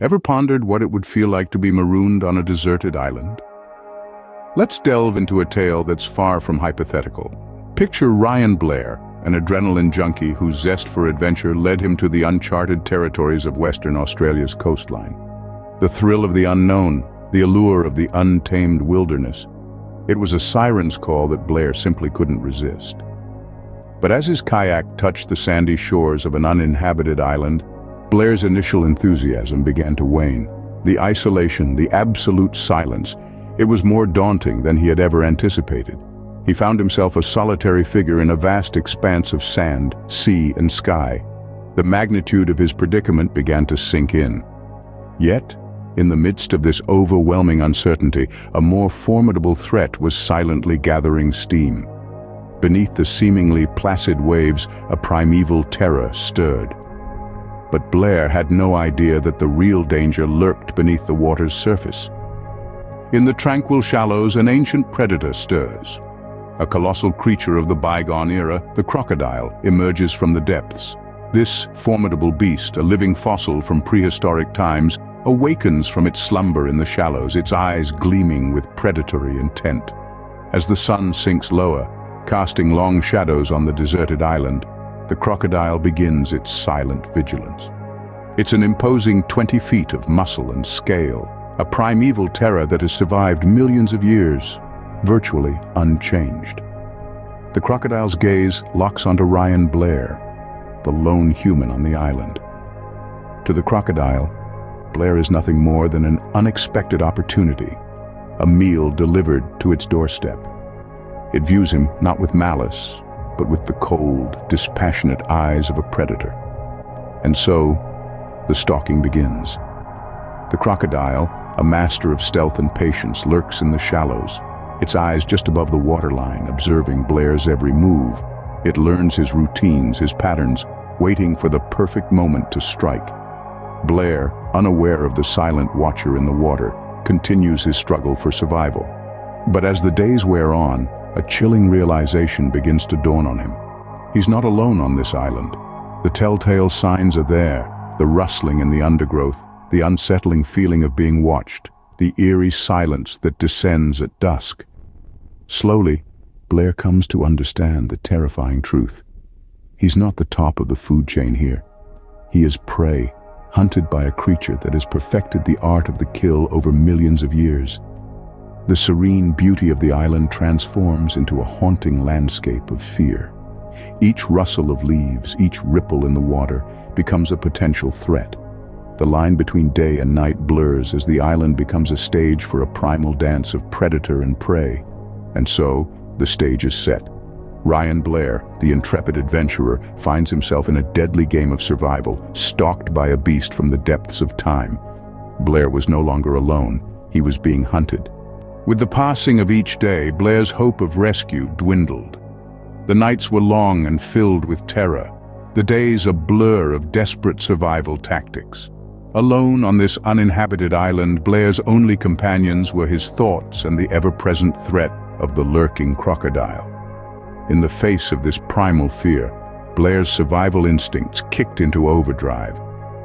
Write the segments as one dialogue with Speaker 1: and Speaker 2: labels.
Speaker 1: Ever pondered what it would feel like to be marooned on a deserted island? Let's delve into a tale that's far from hypothetical. Picture Ryan Blair, an adrenaline junkie whose zest for adventure led him to the uncharted territories of Western Australia's coastline. The thrill of the unknown, the allure of the untamed wilderness. It was a siren's call that Blair simply couldn't resist. But as his kayak touched the sandy shores of an uninhabited island, Blair's initial enthusiasm began to wane. The isolation, the absolute silence, it was more daunting than he had ever anticipated. He found himself a solitary figure in a vast expanse of sand, sea, and sky. The magnitude of his predicament began to sink in. Yet, in the midst of this overwhelming uncertainty, a more formidable threat was silently gathering steam. Beneath the seemingly placid waves, a primeval terror stirred. But Blair had no idea that the real danger lurked beneath the water's surface. In the tranquil shallows, an ancient predator stirs. A colossal creature of the bygone era, the crocodile, emerges from the depths. This formidable beast, a living fossil from prehistoric times, awakens from its slumber in the shallows, its eyes gleaming with predatory intent. As the sun sinks lower, casting long shadows on the deserted island, the crocodile begins its silent vigilance. It's an imposing 20 feet of muscle and scale, a primeval terror that has survived millions of years, virtually unchanged. The crocodile's gaze locks onto Ryan Blair, the lone human on the island. To the crocodile, Blair is nothing more than an unexpected opportunity, a meal delivered to its doorstep. It views him not with malice, but with the cold, dispassionate eyes of a predator. And so, the stalking begins. The crocodile, a master of stealth and patience, lurks in the shallows, its eyes just above the waterline, observing Blair's every move. It learns his routines, his patterns, waiting for the perfect moment to strike. Blair, unaware of the silent watcher in the water, continues his struggle for survival. But as the days wear on, a chilling realization begins to dawn on him. He's not alone on this island. The telltale signs are there, the rustling in the undergrowth, the unsettling feeling of being watched, the eerie silence that descends at dusk. Slowly, Blair comes to understand the terrifying truth. He's not the top of the food chain here. He is prey, hunted by a creature that has perfected the art of the kill over millions of years. The serene beauty of the island transforms into a haunting landscape of fear. Each rustle of leaves, each ripple in the water, becomes a potential threat. The line between day and night blurs as the island becomes a stage for a primal dance of predator and prey. And so, the stage is set. Ryan Blair, the intrepid adventurer, finds himself in a deadly game of survival, stalked by a beast from the depths of time. Blair was no longer alone. He was being hunted. With the passing of each day, Blair's hope of rescue dwindled. The nights were long and filled with terror, the days a blur of desperate survival tactics. Alone on this uninhabited island, Blair's only companions were his thoughts and the ever-present threat of the lurking crocodile. In the face of this primal fear, Blair's survival instincts kicked into overdrive.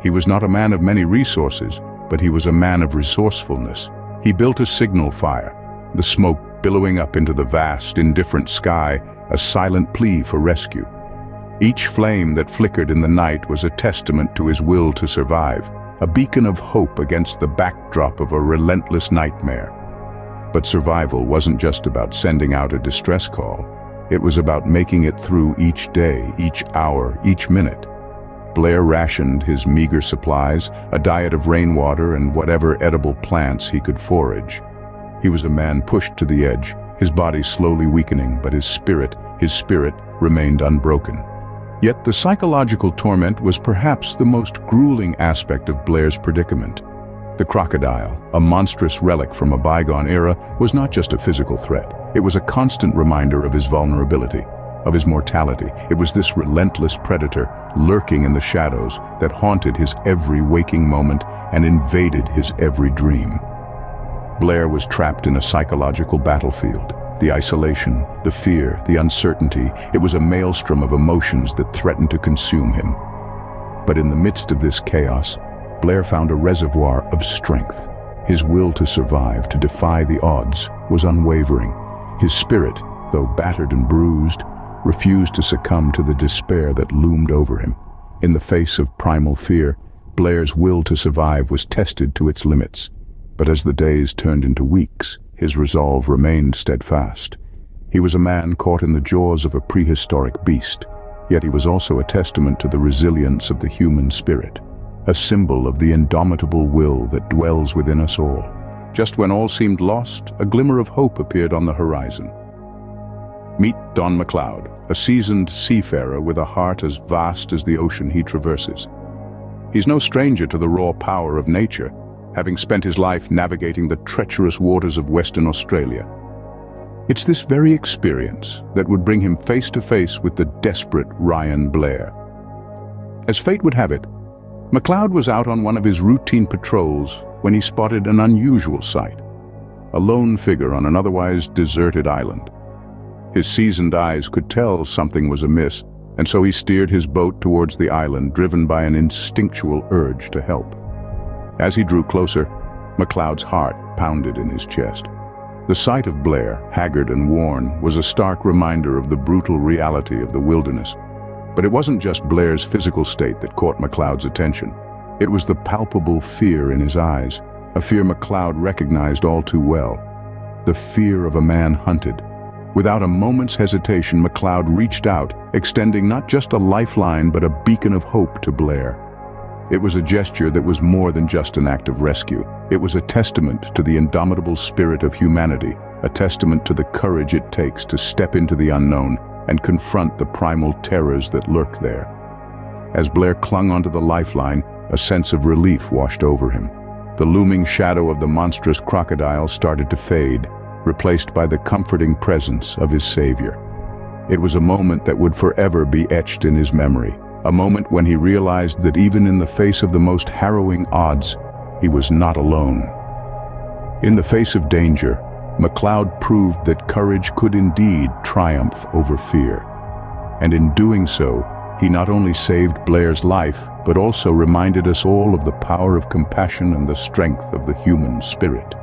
Speaker 1: He was not a man of many resources, but he was a man of resourcefulness. He built a signal fire, the smoke billowing up into the vast, indifferent sky, a silent plea for rescue. Each flame that flickered in the night was a testament to his will to survive, a beacon of hope against the backdrop of a relentless nightmare. But survival wasn't just about sending out a distress call. It was about making it through each day, each hour, each minute. Blair rationed his meager supplies, a diet of rainwater and whatever edible plants he could forage. He was a man pushed to the edge, his body slowly weakening, but his spirit remained unbroken. Yet the psychological torment was perhaps the most grueling aspect of Blair's predicament. The crocodile, a monstrous relic from a bygone era, was not just a physical threat. It was a constant reminder of his vulnerability, of his mortality. It was this relentless predator, lurking in the shadows, that haunted his every waking moment and invaded his every dream. Blair was trapped in a psychological battlefield. The isolation, the fear, the uncertainty, it was a maelstrom of emotions that threatened to consume him. But in the midst of this chaos, Blair found a reservoir of strength. His will to survive, to defy the odds, was unwavering. His spirit, though battered and bruised, refused to succumb to the despair that loomed over him. In the face of primal fear, Blair's will to survive was tested to its limits. But as the days turned into weeks, his resolve remained steadfast. He was a man caught in the jaws of a prehistoric beast, yet he was also a testament to the resilience of the human spirit, a symbol of the indomitable will that dwells within us all. Just when all seemed lost, a glimmer of hope appeared on the horizon. Meet Don McLeod, a seasoned seafarer with a heart as vast as the ocean he traverses. He's no stranger to the raw power of nature, having spent his life navigating the treacherous waters of Western Australia. It's this very experience that would bring him face to face with the desperate Ryan Blair. As fate would have it, McLeod was out on one of his routine patrols when he spotted an unusual sight: a lone figure on an otherwise deserted island. His seasoned eyes could tell something was amiss, and so he steered his boat towards the island, driven by an instinctual urge to help. As he drew closer, McLeod's heart pounded in his chest. The sight of Blair, haggard and worn, was a stark reminder of the brutal reality of the wilderness. But it wasn't just Blair's physical state that caught McLeod's attention. It was the palpable fear in his eyes, a fear McLeod recognized all too well. The fear of a man hunted. Without a moment's hesitation, McLeod reached out, extending not just a lifeline but a beacon of hope to Blair. It was a gesture that was more than just an act of rescue. It was a testament to the indomitable spirit of humanity, a testament to the courage it takes to step into the unknown and confront the primal terrors that lurk there. As Blair clung onto the lifeline, a sense of relief washed over him. The looming shadow of the monstrous crocodile started to fade, replaced by the comforting presence of his savior. It was a moment that would forever be etched in his memory, a moment when he realized that even in the face of the most harrowing odds, he was not alone. In the face of danger, McLeod proved that courage could indeed triumph over fear. And in doing so, he not only saved Blair's life, but also reminded us all of the power of compassion and the strength of the human spirit.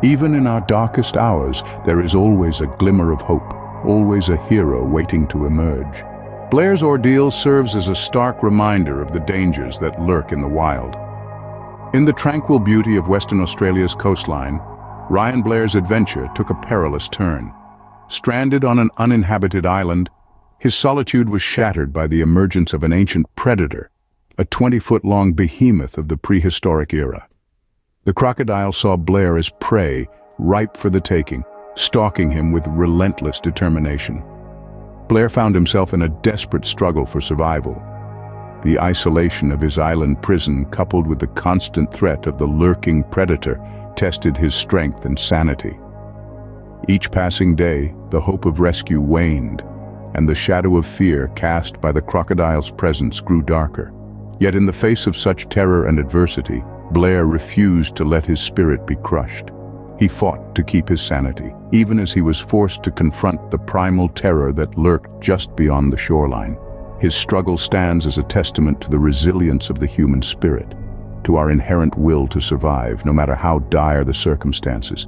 Speaker 1: Even in our darkest hours, there is always a glimmer of hope, always a hero waiting to emerge. Blair's ordeal serves as a stark reminder of the dangers that lurk in the wild. In the tranquil beauty of Western Australia's coastline, Ryan Blair's adventure took a perilous turn. Stranded on an uninhabited island, his solitude was shattered by the emergence of an ancient predator, a 20-foot-long behemoth of the prehistoric era. The crocodile saw Blair as prey, ripe for the taking, stalking him with relentless determination. Blair found himself in a desperate struggle for survival. The isolation of his island prison, coupled with the constant threat of the lurking predator, tested his strength and sanity. Each passing day, the hope of rescue waned, and the shadow of fear cast by the crocodile's presence grew darker. Yet in the face of such terror and adversity, Blair refused to let his spirit be crushed. He fought to keep his sanity, even as he was forced to confront the primal terror that lurked just beyond the shoreline. His struggle stands as a testament to the resilience of the human spirit, to our inherent will to survive, no matter how dire the circumstances.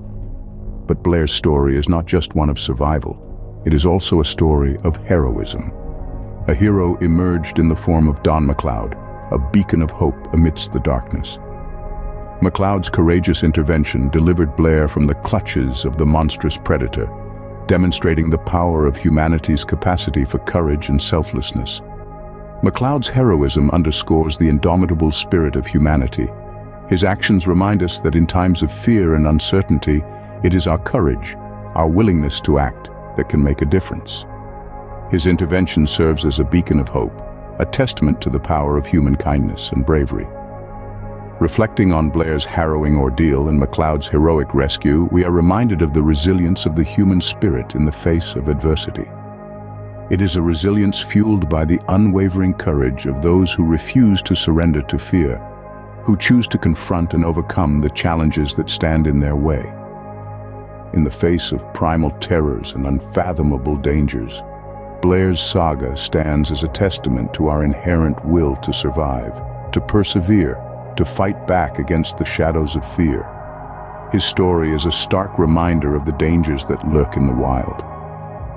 Speaker 1: But Blair's story is not just one of survival. It is also a story of heroism. A hero emerged in the form of Don McLeod, a beacon of hope amidst the darkness. McLeod's courageous intervention delivered Blair from the clutches of the monstrous predator, demonstrating the power of humanity's capacity for courage and selflessness. McLeod's heroism underscores the indomitable spirit of humanity. His actions remind us that in times of fear and uncertainty, it is our courage, our willingness to act, that can make a difference. His intervention serves as a beacon of hope, a testament to the power of human kindness and bravery. Reflecting on Blair's harrowing ordeal and McLeod's heroic rescue, we are reminded of the resilience of the human spirit in the face of adversity. It is a resilience fueled by the unwavering courage of those who refuse to surrender to fear, who choose to confront and overcome the challenges that stand in their way. In the face of primal terrors and unfathomable dangers, Blair's saga stands as a testament to our inherent will to survive, to persevere, to fight back against the shadows of fear. His story is a stark reminder of the dangers that lurk in the wild.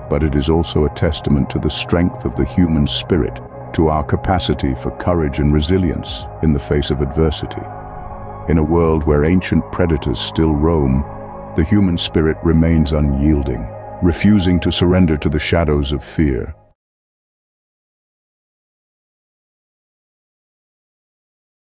Speaker 1: But it is also a testament to the strength of the human spirit, to our capacity for courage and resilience in the face of adversity. In a world where ancient predators still roam, the human spirit remains unyielding, refusing to surrender to the shadows of fear.